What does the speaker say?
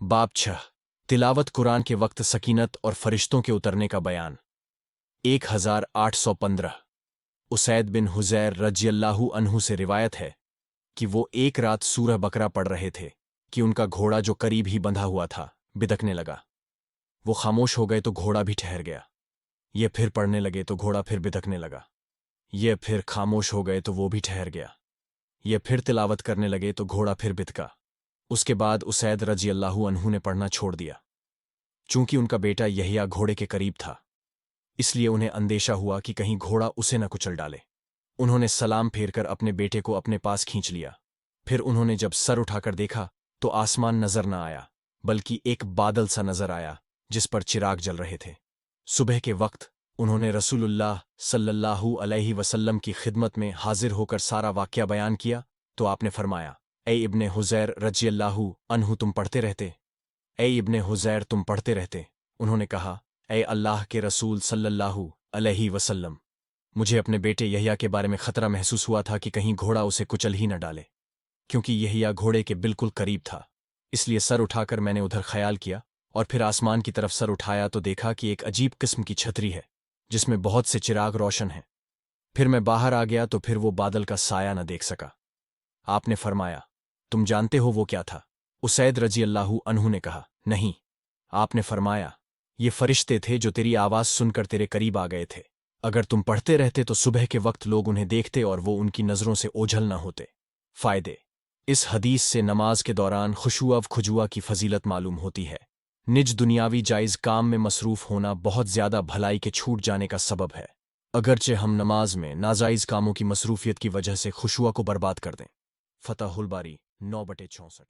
बाब 6 तिलावत कुरान के वक्त सकीनत और फरिश्तों के उतरने का बयान। 1815 उसैद बिन हुजैर रज़ियल्लाहु अन्हु से रिवायत है कि वो एक रात सूरह बकरा पढ़ रहे थे कि उनका घोड़ा जो करीब ही बंधा हुआ था बिदकने लगा। वो खामोश हो गए तो घोड़ा भी ठहर गया। ये फिर पढ़ने लगे तो घोड़ा फिर बिदकने लगा। ये फिर खामोश हो गए तो वो भी ठहर गया। ये फिर तिलावत करने लगे तो घोड़ा फिर बिदका। उसके बाद उसैद रज़ियल्लाहु अन्हु ने पढ़ना छोड़ दिया। चूंकि उनका बेटा यहिया घोड़े के करीब था, इसलिए उन्हें अंदेशा हुआ कि कहीं घोड़ा उसे न कुचल डाले। उन्होंने सलाम फेरकर अपने बेटे को अपने पास खींच लिया। फिर उन्होंने जब सर उठाकर देखा तो आसमान नजर न आया, बल्कि एक बादल सा नजर आया जिस पर चिराग जल रहे थे। सुबह के वक्त उन्होंने रसूलुल्लाह सल्लल्लाहु अलैहि वसल्लम की खिदमत में हाजिर होकर सारा वाक़या बयान किया तो आपने फरमाया, ए इब्ने हुजैर रज़ियल्लाहु अन्हु तुम पढ़ते रहते। ए इब्ने हुजैर तुम पढ़ते रहते। उन्होंने कहा, ए अल्लाह के रसूल सल्लल्लाहु अलैहि वसल्लम, मुझे अपने बेटे यहिया के बारे में खतरा महसूस हुआ था कि कहीं घोड़ा उसे कुचल ही न डाले। क्योंकि यहिया घोड़े के बिल्कुल करीब था, इसलिए सर उठाकर मैंने उधर ख्याल किया और फिर आसमान की तरफ सर उठाया तो देखा कि एक अजीब किस्म की छतरी है जिसमें बहुत से चिराग रोशन हैं। फिर मैं बाहर आ गया तो फिर वो बादल का साया न देख सका। आपने फरमाया, तुम जानते हो वो क्या था? उसैद रज़ियल्लाहु अन्हु ने कहा, नहीं। आपने फरमाया, ये फरिश्ते थे जो तेरी आवाज़ सुनकर तेरे करीब आ गए थे। अगर तुम पढ़ते रहते तो सुबह के वक्त लोग उन्हें देखते और वो उनकी नज़रों से ओझल न होते। फ़ायदे। इस हदीस से नमाज के दौरान खुशुआ खुजुआ की फजीलत मालूम होती है। निज दुनियावी जायज़ काम में मसरूफ़ होना बहुत ज़्यादा भलाई के छूट जाने का सबब है, अगरचे हम नमाज में नाजायज़ कामों की मसरूफियत की वजह से खुशुआ को बर्बाद कर दें। फतहुल बारी 9/64।